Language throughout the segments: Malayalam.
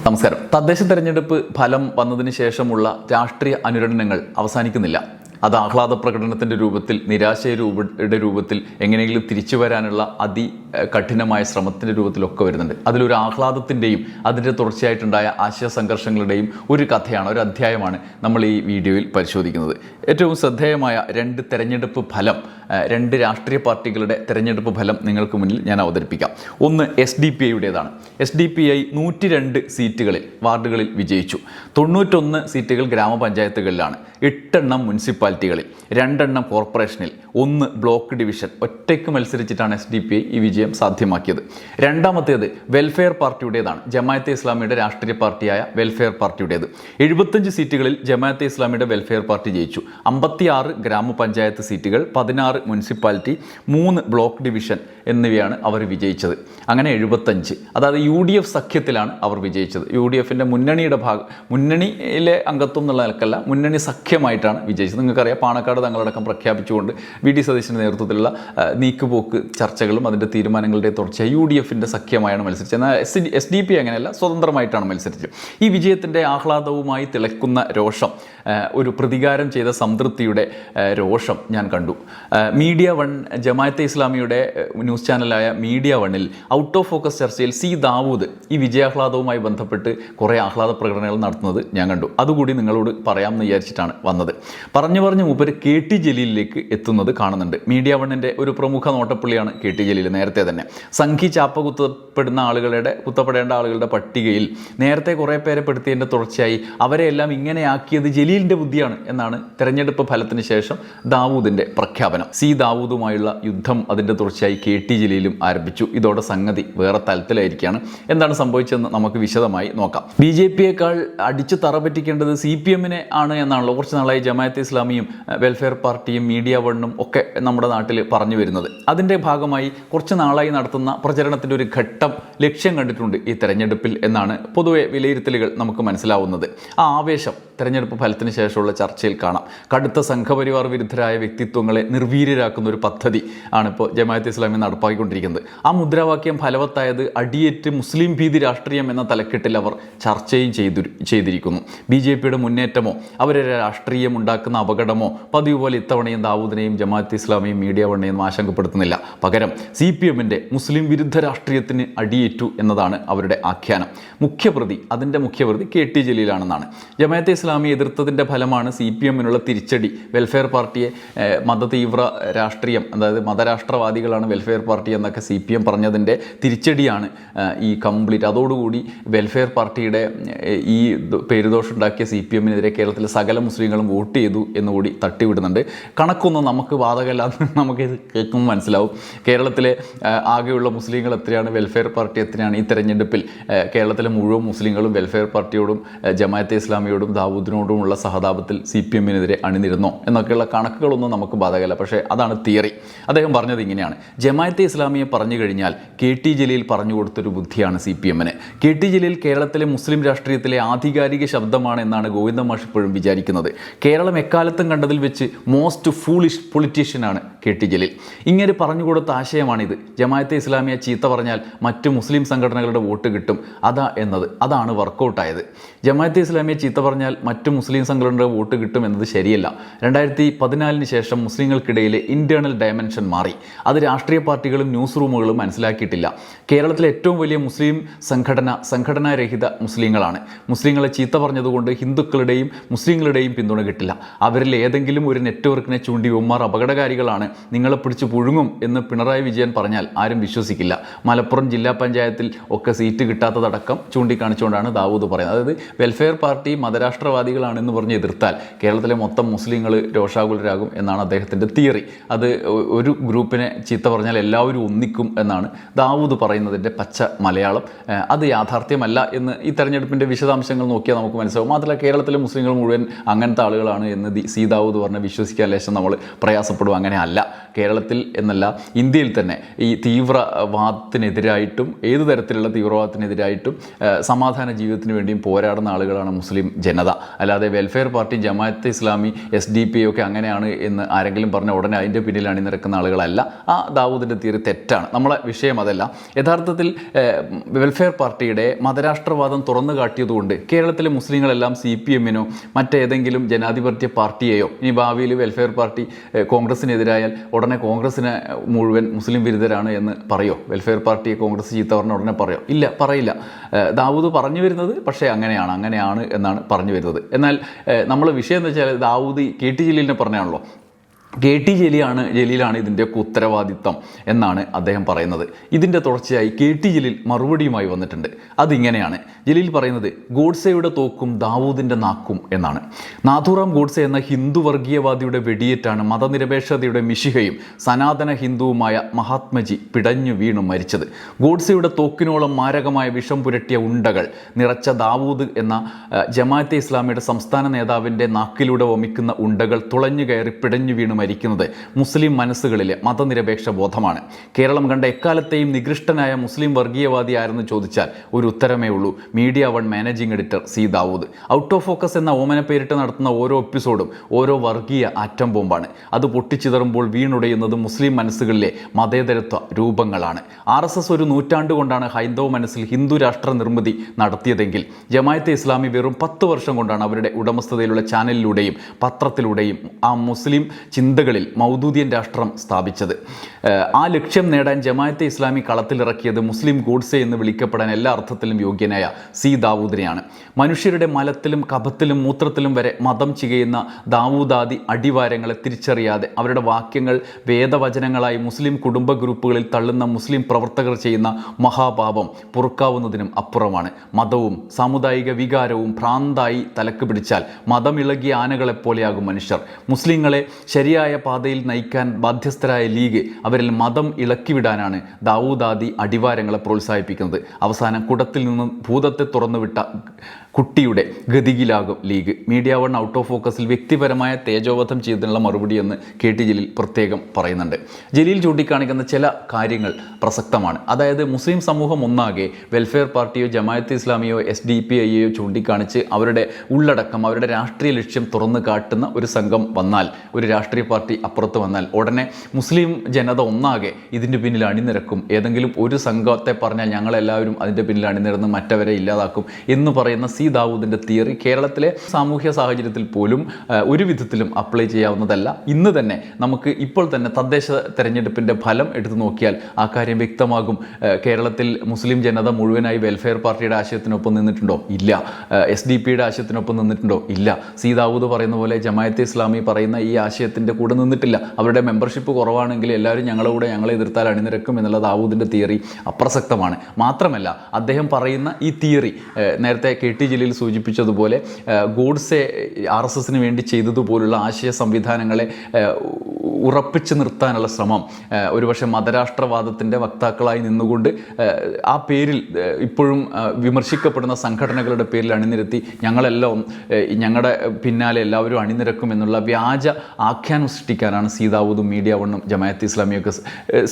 നമസ്കാരം. തദ്ദേശ തെരഞ്ഞെടുപ്പ് ഫലം വന്നതിന് ശേഷമുള്ള രാഷ്ട്രീയ അനുരണനങ്ങൾ അവസാനിക്കുന്നില്ല. അത് ആഹ്ലാദ പ്രകടനത്തിൻ്റെ രൂപത്തിൽ, നിരാശയുടെ രൂപത്തിൽ, എങ്ങനെയെങ്കിലും തിരിച്ചു വരാനുള്ള അതികഠിനമായ ശ്രമത്തിൻ്റെ രൂപത്തിലൊക്കെ വരുന്നുണ്ട്. അതിലൊരു ആഹ്ലാദത്തിൻ്റെയും അതിൻ്റെ തുടർച്ചയായിട്ടുണ്ടായ ആശയ സംഘർഷങ്ങളുടെയും ഒരു കഥയാണ്, ഒരു അധ്യായമാണ് നമ്മൾ ഈ വീഡിയോയിൽ പരിശോധിക്കുന്നത്. ഏറ്റവും ശ്രദ്ധേയമായ രണ്ട് രാഷ്ട്രീയ പാർട്ടികളുടെ തെരഞ്ഞെടുപ്പ് ഫലം നിങ്ങൾക്ക് മുന്നിൽ ഞാൻ അവതരിപ്പിക്കാം. ഒന്ന് SDPIയുടേതാണ്. SDPI 102 സീറ്റുകളിൽ വാർഡുകളിൽ വിജയിച്ചു. 91 സീറ്റുകൾ ഗ്രാമപഞ്ചായത്തുകളിലാണ്, 8 എണ്ണം മുനിസിപ്പാലിറ്റികളിൽ, 2 എണ്ണം കോർപ്പറേഷനിൽ, 1 ബ്ലോക്ക് ഡിവിഷൻ. ഒറ്റയ്ക്ക് മത്സരിച്ചിട്ടാണ് SDPI ഈ വിജയം സാധ്യമാക്കിയത്. രണ്ടാമത്തേത് വെൽഫെയർ പാർട്ടിയുടേതാണ്. ജമാഅത്തെ ഇസ്ലാമിയുടെ രാഷ്ട്രീയ പാർട്ടിയായ വെൽഫെയർ പാർട്ടിയുടേത്. 75 സീറ്റുകളിൽ ജമാഅത്തെ ഇസ്ലാമിയുടെ വെൽഫെയർ പാർട്ടി ജയിച്ചു. 56 ഗ്രാമപഞ്ചായത്ത് സീറ്റുകൾ, 16 മുനിസിപ്പാലിറ്റി, 3 ബ്ലോക്ക് ഡിവിഷൻ എന്നിവയാണ് അവർ വിജയിച്ചത്. അങ്ങനെ 75. അതായത് UDF സഖ്യത്തിലാണ് അവർ വിജയിച്ചത്. UDFിൻ്റെ മുന്നണിയിലെ അംഗത്വം എന്നുള്ള നിലക്കല്ല, മുന്നണി സഖ്യമായിട്ടാണ് വിജയിച്ചത്. നിങ്ങൾക്കറിയാം, പാണക്കാട് തങ്ങളടക്കം പ്രഖ്യാപിച്ചുകൊണ്ട് VD സതീശൻ്റെ നേതൃത്വത്തിലുള്ള നീക്കുപോക്ക് ചർച്ചകളും അതിൻ്റെ തീരുമാനങ്ങളുടെ തുടർച്ചയായി UDFിൻ്റെ സഖ്യമായാണ് മത്സരിച്ചത്. എന്നാൽ SDPI അങ്ങനെയല്ല, സ്വതന്ത്രമായിട്ടാണ് മത്സരിച്ചത്. ഈ വിജയത്തിൻ്റെ ആഹ്ലാദവുമായി തിളക്കുന്ന രോഷം, ഒരു പ്രതികാരം ചെയ്ത സംതൃപ്തിയുടെ രോഷം ഞാൻ കണ്ടു. മീഡിയ വൺ, ജമാഅത്തെ ഇസ്ലാമിയുടെ ന്യൂസ് ചാനലായ മീഡിയ വണ്ണിൽ ഔട്ട് ഓഫ് ഫോക്കസ് ചർച്ചയിൽ ദാവൂദ് ഈ വിജയാഹ്ലാദവുമായി ബന്ധപ്പെട്ട് കുറേ ആഹ്ലാദ പ്രകടനങ്ങൾ നടത്തുന്നത് ഞാൻ കണ്ടു. അതുകൂടി നിങ്ങളോട് പറയാമെന്ന് വിചാരിച്ചിട്ടാണ് വന്നത്. പറഞ്ഞു മൂപ്പര് KT ജലീലിലേക്ക് എത്തുന്നത് കാണുന്നുണ്ട്. മീഡിയ വണ്ണിൻ്റെ ഒരു പ്രമുഖ നോട്ടപ്പുള്ളിയാണ് KT ജലീൽ. നേരത്തെ തന്നെ സംഘി ചാപ്പ കുത്തപ്പെടേണ്ട ആളുകളുടെ പട്ടികയിൽ നേരത്തെ കുറേ പേരെ പെടുത്തിയതിൻ്റെ തുടർച്ചയായി അവരെയെല്ലാം ഇങ്ങനെയാക്കിയത് ജലീലിൻ്റെ ബുദ്ധിയാണ് എന്നാണ് തെരഞ്ഞെടുപ്പ് ഫലത്തിന് ശേഷം ദാവൂദിൻ്റെ പ്രഖ്യാപനം. ദാവൂദുമായുള്ള യുദ്ധം അതിൻ്റെ തുടർച്ചയായി KT ജലീലും ആരംഭിച്ചു. ഇതോടെ സംഗതി വേറെ തലത്തിലായിരിക്കുകയാണ്. എന്താണ് സംഭവിച്ചതെന്ന് നമുക്ക് വിശദമായി നോക്കാം. BJPയേക്കാൾ അടിച്ചു തറ പറ്റിക്കേണ്ടത് CPMനെ ആണ് എന്നാണല്ലോ കുറച്ച് നാളായി ജമാഅത്തെ ഇസ്ലാമിയും വെൽഫെയർ പാർട്ടിയും മീഡിയ വണ്ണും ഒക്കെ നമ്മുടെ നാട്ടിൽ പറഞ്ഞു വരുന്നത്. അതിൻ്റെ ഭാഗമായി കുറച്ച് നാളായി നടത്തുന്ന പ്രചരണത്തിൻ്റെ ഒരു ഘട്ടം ലക്ഷ്യം കണ്ടിട്ടുണ്ട് ഈ തെരഞ്ഞെടുപ്പിൽ എന്നാണ് പൊതുവെ വിലയിരുത്തലുകൾ നമുക്ക് മനസ്സിലാവുന്നത്. ആ ആവേശം തെരഞ്ഞെടുപ്പ് ഫലത്തിന് ശേഷമുള്ള ചർച്ചയിൽ കാണാം. കടുത്ത സംഘപരിവാർ വിരുദ്ധരായ വ്യക്തിത്വങ്ങളെ നിർവീര്യരാക്കുന്ന ഒരു പദ്ധതി ആണിപ്പോൾ ജമാഅത്തെ ഇസ്ലാമി നടപ്പാക്കിക്കൊണ്ടിരിക്കുന്നത്. ആ മുദ്രാവാക്യം ഫലവത്തായത് അടിയേറ്റ് മുസ്ലിം ഭീതി രാഷ്ട്രീയം എന്ന തലക്കെട്ടിൽ അവർ ചർച്ചയും ചെയ്തിരിക്കുന്നു. BJPയുടെ മുന്നേറ്റമോ അവരുടെ രാഷ്ട്രീയം ഉണ്ടാക്കുന്ന അപകടമോ പതിവ് പോലെ ഇത്തവണയും ദാവൂദിനെയും ജമാഅത്തെ ഇസ്ലാമിയും മീഡിയ വണ്ണെയും ആശങ്കപ്പെടുത്തുന്നില്ല. പകരം CPMൻ്റെ മുസ്ലിം വിരുദ്ധ രാഷ്ട്രീയത്തിന് അടിയേറ്റു എന്നതാണ് അവരുടെ ആഖ്യാനം. അതിൻ്റെ മുഖ്യപ്രതി KT ജലീലാണെന്നാണ്. ജമാഅത്തെ ഇസ്ലാമി എതിർത്തതിൻ്റെ ഫലമാണ് CPMനുള്ള തിരിച്ചടി. വെൽഫെയർ പാർട്ടിയെ മതതീവ്ര രാഷ്ട്രീയം, അതായത് മതരാഷ്ട്രവാദികളാണ് വെൽഫെയർ പാർട്ടി എന്നൊക്കെ CPM പറഞ്ഞതിൻ്റെ തിരിച്ചടിയാണ് ഈ കംപ്ലീറ്റ്. അതോടുകൂടി വെൽഫെയർ പാർട്ടിയുടെ ഈ പേരുദോഷം ഉണ്ടാക്കിയ CPMനെതിരെ കേരളത്തിലെ സകല മുസ്ലിങ്ങളും വോട്ട് ചെയ്തു എന്നുകൂടി തട്ടിവിടുന്നുണ്ട്. കണക്കൊന്നും നമുക്ക് ബാധകമല്ലാന്ന് നമുക്കിത് കേൾക്കുമ്പോൾ മനസ്സിലാവും. കേരളത്തിലെ ആകെയുള്ള മുസ്ലിങ്ങൾ എത്രയാണ്, വെൽഫെയർ പാർട്ടി എത്രയാണ്? ഈ തെരഞ്ഞെടുപ്പിൽ കേരളത്തിലെ മുഴുവൻ മുസ്ലിങ്ങളും വെൽഫെയർ പാർട്ടിയോടും ജമാഅത്തെ ഇസ്ലാമിയോടും ദാവൂദിനോടുമുള്ള സഹതാപത്തിൽ CPMനെതിരെ അണിനിരുന്നോ എന്നൊക്കെയുള്ള കണക്കുകളൊന്നും നമുക്ക് ബാധകമല്ല. പക്ഷേ അതാണ് തിയറി. അദ്ദേഹം പറഞ്ഞത് ഇങ്ങനെയാണ്: ജമാഅത്തെ ഇസ്ലാമിയെ പറഞ്ഞു കഴിഞ്ഞാൽ KT ജലീൽ പറഞ്ഞു കൊടുത്തൊരു ബുദ്ധിയാണ് CPMന്. KT ജലീൽ കേരളത്തിലെ മുസ്ലിം രാഷ്ട്രീയത്തിലെ ആധികാരിക ശബ്ദമാണ് എന്നാണ് ഗോവിന്ദ മാഷ് ഇപ്പോഴും വിചാരിക്കുന്നത്. കേരളം എക്കാലത്തും കണ്ടതിൽ വെച്ച് മോസ്റ്റ് ഫൂളിഷ് പൊളിറ്റീഷ്യനാണ് KT ജലീൽ. ഇങ്ങനെ പറഞ്ഞു കൊടുത്ത ആശയമാണിത്. ജമാഅത്തെ ഇസ്ലാമിയെ ചീത്ത പറഞ്ഞാൽ മറ്റ് മുസ്ലിം സംഘടനകളുടെ വോട്ട് കിട്ടും, അതാണ് വർക്കൗട്ടായത്. ജമാഅത്തെ ഇസ്ലാമിയെ ചീത്ത പറഞ്ഞാൽ മറ്റ് മുസ്ലിം സംഘടനകളുടെ വോട്ട് കിട്ടും എന്നത് ശരിയല്ല. 2014 ശേഷം മുസ്ലിങ്ങൾക്കിടയിലെ ഇൻറ്റേർണൽ ഡയമെൻഷൻ മാറി. അത് രാഷ്ട്രീയ പാർട്ടികളും ന്യൂസ് റൂമുകളും മനസ്സിലാക്കിയിട്ടില്ല. കേരളത്തിലെ ഏറ്റവും വലിയ മുസ്ലിം സംഘടനാരഹിത മുസ്ലിങ്ങളാണ്. മുസ്ലിങ്ങളെ ചീത്ത പറഞ്ഞതുകൊണ്ട് ഹിന്ദുക്കളുടെയും മുസ്ലിങ്ങളുടെയും പിന്തുണ കിട്ടില്ല. അവരിൽ ഏതെങ്കിലും ഒരു നെറ്റ്വർക്കിനെ ചൂണ്ടി ഉമ്മാർ അപകടകാരികളാണ്, നിങ്ങളെ പിടിച്ച് പുഴുങ്ങും എന്ന് പിണറായി വിജയൻ പറഞ്ഞാൽ ആരും വിശ്വസിക്കില്ല. മലപ്പുറം ജില്ലാ പഞ്ചായത്തിൽ ഒക്കെ സീറ്റ് കിട്ടാത്തതടക്കം ചൂണ്ടിക്കാണിച്ചുകൊണ്ടാണ് ദാവൂദ് പറയുന്നത്. അതായത് വെൽഫെയർ പാർട്ടി മതരാഷ്ട്രവാദികളാണെന്ന് പറഞ്ഞ് എതിർത്താൽ കേരളത്തിലെ മൊത്തം മുസ്ലിങ്ങൾ രോഷാകുലരാകും എന്നാണ് അദ്ദേഹത്തിൻ്റെ തിയറി. അത് ഒരു ഗ്രൂപ്പിനെ ചീത്ത പറഞ്ഞാൽ എല്ലാവരും ഒന്നിക്കും എന്നാണ് ദാവൂദ് പറയുന്നതിൻ്റെ പച്ച മലയാളം. അത് യാഥാർത്ഥ്യമല്ല എന്ന് ഈ തെരഞ്ഞെടുപ്പിൻ്റെ വിശദാംശങ്ങൾ നോക്കിയാൽ നമുക്ക് മനസ്സിലാവും. മാത്രമല്ല, കേരളത്തിലെ മുസ്ലിങ്ങൾ മുഴുവൻ അങ്ങനത്തെ ആളുകളാണ് എന്ന് ദാവൂദ് പറഞ്ഞ് വിശ്വസിക്കാൻ ലേശം നമ്മൾ പ്രയാസപ്പെടും. അങ്ങനെ അല്ല. കേരളത്തിൽ എന്നല്ല, ഇന്ത്യയിൽ തന്നെ ഈ തീവ്രവാദത്തിനെതിരായിട്ടും ഏതു തരത്തിലുള്ള തീവ്രവാദത്തിനെതിരായിട്ടും സമാധാന ജീവിതത്തിന് വേണ്ടിയും പോരാടുന്ന ആളുകളാണ് മുസ്ലിം ജനത. അല്ലാതെ welfare party, Jamaat-e Islami, SDP ഒക്കെ അങ്ങനെയാണ് എന്ന് ആരെങ്കിലും പറഞ്ഞ ഉടനെ അതിൻ്റെ പിന്നിൽ അണിനിരക്കുന്ന ആളുകളല്ല. ആ ദാവൂദിൻ്റെ തിയറി തെറ്റാണ്. നമ്മളെ വിഷയം അതല്ല. യഥാർത്ഥത്തിൽ വെൽഫെയർ പാർട്ടിയുടെ മതരാഷ്ട്രവാദം തുറന്നു കാട്ടിയതുകൊണ്ട് കേരളത്തിലെ മുസ്ലിങ്ങളെല്ലാം CPM-നോ മറ്റേതെങ്കിലും ജനാധിപത്യ പാർട്ടിയെയോ, ഇനി ഭാവിയിൽ വെൽഫെയർ പാർട്ടി കോൺഗ്രസിനെതിരായാൽ ഉടനെ കോൺഗ്രസിനെ മുഴുവൻ മുസ്ലിം വിരുദ്ധരാണ് എന്ന് പറയോ? വെൽഫെയർ പാർട്ടിയെ കോൺഗ്രസ് ചീത്ത പറഞ്ഞ ഉടനെ പറയോ? ഇല്ല, പറയില്ല. ദാവൂദ് പറഞ്ഞു വരുന്നത് പക്ഷേ അങ്ങനെയാണ് എന്നാണ് പറഞ്ഞു വരുന്നത്. എന്നാൽ നമ്മൾ വിഷയം എന്ന് വെച്ചാൽ ദാവൂദ് KT ജലീലിനെ പറഞ്ഞാണല്ലോ. KT ജലീലാണ് ഇതിൻ്റെയൊക്കെ ഉത്തരവാദിത്തം എന്നാണ് അദ്ദേഹം പറയുന്നത്. ഇതിൻ്റെ തുടർച്ചയായി KT ജലീൽ മറുപടിയുമായി വന്നിട്ടുണ്ട്. അതിങ്ങനെയാണ് ജലീൽ പറയുന്നത്: ഗോഡ്സെയുടെ തോക്കും ദാവൂദിൻ്റെ നാക്കും എന്നാണ്. നാഥുറാം ഗോഡ്സെ എന്ന ഹിന്ദു വർഗീയവാദിയുടെ വെടിയേറ്റാണ് മതനിരപേക്ഷതയുടെ മിശിഹയും സനാതന ഹിന്ദുവുമായ മഹാത്മജി പിടഞ്ഞു വീണു മരിച്ചത്. ഗോഡ്സെയുടെ തോക്കിനോളം മാരകമായ വിഷം പുരട്ടിയ ഉണ്ടകൾ നിറച്ച ദാവൂദ് എന്ന ജമാഅത്തെ ഇസ്ലാമിയുടെ സംസ്ഥാന നേതാവിൻ്റെ നാക്കിലൂടെ വമിക്കുന്ന ഉണ്ടകൾ തുളഞ്ഞു കയറി പിടഞ്ഞു വീണു മരിക്കുന്നത് മുസ്ലിം മനസ്സുകളിലെ മതനിരപേക്ഷ ബോധമാണ്. കേരളം കണ്ട എക്കാലത്തെയും നികൃഷ്ടനായ മുസ്ലിം വർഗീയവാദി ആരെന്ന് ചോദിച്ചാൽ ഒരു ഉത്തരമേ ഉള്ളൂ: media 1 managing editor C. Dawood. Out of focus എന്ന ഓമന പേരിട്ട് നടത്തുന്ന ഓരോ എപ്പിസോഡും ഓരോ വർഗീയ ആറ്റം ബോംബാണ്. അത് പൊട്ടിച്ചിതറുമ്പോൾ വീണുടയുന്നത് മുസ്ലിം മനസ്സുകളിലെ മതേതരത്വ രൂപങ്ങളാണ്. RSS ഒരു നൂറ്റാണ്ട് കൊണ്ടാണ് ഹൈന്ദവ മനസ്സിൽ ഹിന്ദു രാഷ്ട്ര നിർമ്മിതി നടത്തിയതെങ്കിൽ ജമാഅത്തെ ഇസ്ലാമി വെറും 10 വർഷം കൊണ്ടാണ് അവരുടെ ഉടമസ്ഥതയിലുള്ള ചാനലിലൂടെയും പത്രത്തിലൂടെയും ആ മുസ്ലിം ചിന്തകളിൽ മൗദൂദിയൻ രാഷ്ട്രം സ്ഥാപിച്ചത്. ആ ലക്ഷ്യം നേടാൻ ജമാഅത്തെ ഇസ്ലാമി കളത്തിലിറക്കിയത് മുസ്ലിം ഗോഡ്സെ എന്ന് വിളിക്കപ്പെടാൻ എല്ലാ അർത്ഥത്തിലും യോഗ്യനായ C. ദാവൂദിനെയാണ്. മനുഷ്യരുടെ മലത്തിലും കഫത്തിലും മൂത്രത്തിലും വരെ മതം ചികയുന്ന ദാവൂദാദി അടിവാരങ്ങളെ തിരിച്ചറിയാതെ അവരുടെ വാക്യങ്ങൾ വേദവചനങ്ങളായി മുസ്ലിം കുടുംബ ഗ്രൂപ്പുകളിൽ തള്ളുന്ന മുസ്ലിം പ്രവർത്തകർ ചെയ്യുന്ന മഹാപാപം പൊറുക്കാവുന്നതിനും അപ്പുറമാണ്. മതവും സാമുദായിക വികാരവും ഭ്രാന്തായി തലക്ക് പിടിച്ചാൽ മതമിളകിയ ആനകളെപ്പോലെയാകും മനുഷ്യർ. മുസ്ലിങ്ങളെ ശരിയായ പാതയിൽ നയിക്കാൻ ബാധ്യസ്ഥരായ ലീഗ് അവരിൽ മതം ഇളക്കിവിടാനാണ് ദാവൂദാദി അടിവാരങ്ങളെ പ്രോത്സാഹിപ്പിക്കുന്നത്. അവസാനം കുടത്തിൽ നിന്ന് ഭൂതത്തെ തുറന്നുവിട്ട കുട്ടിയുടെ ഗതിയിലാകും ലീഗ്. മീഡിയ 1 ഔട്ട് ഓഫ് ഫോക്കസിൽ വ്യക്തിപരമായ തേജോവധം ചെയ്തതിനുള്ള മറുപടിയെന്ന് KT ജലീൽ പ്രത്യേകം പറയുന്നുണ്ട്. ജലീൽ ചൂണ്ടിക്കാണിക്കുന്ന ചില കാര്യങ്ങൾ പ്രസക്തമാണ്. അതായത് മുസ്ലിം സമൂഹം ഒന്നാകെ വെൽഫെയർ പാർട്ടിയോ ജമാഅത്തെ ഇസ്ലാമിയോ SDPIയോ ചൂണ്ടിക്കാണിച്ച് അവരുടെ ഉള്ളടക്കം, അവരുടെ രാഷ്ട്രീയ ലക്ഷ്യം തുറന്നു കാട്ടുന്ന ഒരു സംഘം വന്നാൽ, ഒരു രാഷ്ട്രീയ പാർട്ടി അപ്പുറത്ത് വന്നാൽ ഉടനെ മുസ്ലിം ജനത ഒന്നാകെ ഇതിൻ്റെ പിന്നിൽ അണിനിരക്കും. ഏതെങ്കിലും ഒരു സംഘത്തെ പറഞ്ഞാൽ ഞങ്ങളെല്ലാവരും അതിൻ്റെ പിന്നിൽ അണിനിരന്ന് മറ്റവരെ ഇല്ലാതാക്കും എന്ന് പറയുന്ന C. ദാവൂദിൻ്റെ തിയറി കേരളത്തിലെ സാമൂഹ്യ സാഹചര്യത്തിൽ പോലും ഒരു വിധത്തിലും അപ്ലൈ ചെയ്യാവുന്നതല്ല. ഇന്ന് തന്നെ നമുക്ക് ഇപ്പോൾ തന്നെ തദ്ദേശ തെരഞ്ഞെടുപ്പിൻ്റെ ഫലം എടുത്തു നോക്കിയാൽ ആ കാര്യം വ്യക്തമാകും. കേരളത്തിൽ മുസ്ലിം ജനത മുഴുവനായി വെൽഫെയർ പാർട്ടിയുടെ ആശയത്തിനൊപ്പം നിന്നിട്ടുണ്ടോ? ഇല്ല. SDP-യുടെ ആശയത്തിനൊപ്പം നിന്നിട്ടുണ്ടോ? ഇല്ല. C. ദാവൂദ് പറയുന്ന പോലെ ജമാഅത്തെ ഇസ്ലാമി പറയുന്ന ഈ ആശയത്തിൻ്റെ കൂടെ നിന്നിട്ടില്ല. അവരുടെ മെമ്പർഷിപ്പ് കുറവാണെങ്കിൽ എല്ലാവരും ഞങ്ങളെ എതിർത്താൽ അണിനിരക്കും എന്നുള്ള ദാവൂദിൻ്റെ തിയറി അപ്രസക്തമാണ്. മാത്രമല്ല അദ്ദേഹം പറയുന്ന ഈ തിയറി നേരത്തെ KT ജലീൽ സൂചിപ്പിച്ചതുപോലെ ഗോഡ്സെ RSSന് വേണ്ടി ചെയ്തതുപോലുള്ള ആശയ സംവിധാനങ്ങളെ ഉറപ്പിച്ചു നിർത്താനുള്ള ശ്രമം ഒരുപക്ഷെ മതരാഷ്ട്രവാദത്തിൻ്റെ വക്താക്കളായി നിന്നുകൊണ്ട് ആ പേരിൽ ഇപ്പോഴും വിമർശിക്കപ്പെടുന്ന സംഘടനകളുടെ പേരിൽ അണിനിരത്തി ഞങ്ങളുടെ പിന്നാലെ എല്ലാവരും അണിനിരക്കും എന്നുള്ള വ്യാജ ആഖ്യാനം സൃഷ്ടിക്കാനാണ് C. ദാവൂദും മീഡിയ 1 ജമാഅത്തെ ഇസ്ലാമിയൊക്കെ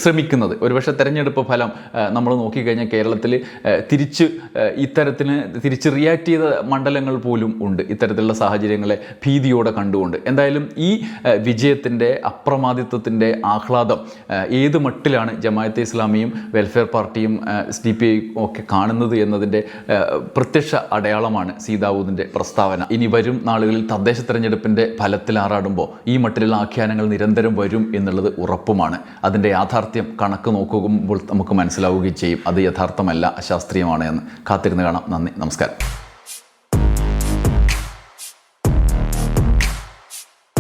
ശ്രമിക്കുന്നത്. ഒരുപക്ഷെ തെരഞ്ഞെടുപ്പ് ഫലം നമ്മൾ നോക്കിക്കഴിഞ്ഞാൽ കേരളത്തിൽ തിരിച്ച് റിയാക്ട് ചെയ്ത മണ്ഡലങ്ങൾ പോലും ഉണ്ട്, ഇത്തരത്തിലുള്ള സാഹചര്യങ്ങളെ ഭീതിയോടെ കണ്ടുകൊണ്ട്. എന്തായാലും ഈ വിജയത്തിൻ്റെ അപ്രമാദിത്വത്തിൻ്റെ ആഹ്ലാദം ഏത് മട്ടിലാണ് ജമാഅത്തെ ഇസ്ലാമിയും വെൽഫെയർ പാർട്ടിയും SDP ഒക്കെ കാണുന്നത് എന്നതിൻ്റെ പ്രത്യക്ഷ അടയാളമാണ് C. ദാവൂദിൻ്റെ പ്രസ്താവന. ഇനി വരും നാളുകളിൽ തദ്ദേശ തെരഞ്ഞെടുപ്പിൻ്റെ ഫലത്തിൽ ആറാടുമ്പോൾ ഈ മട്ടിലുള്ള ആഖ്യാനങ്ങൾ നിരന്തരം വരും എന്നുള്ളത് ഉറപ്പുമാണ്. അതിൻ്റെ യാഥാർത്ഥ്യം കണക്ക് നോക്കുമ്പോൾ നമുക്ക് മനസ്സിലാവുകയും ചെയ്യും. അത് യഥാർത്ഥമല്ല, അശാസ്ത്രീയമാണ് എന്ന്. കാത്തിരുന്ന് കാണാം. നന്ദി, നമസ്കാരം.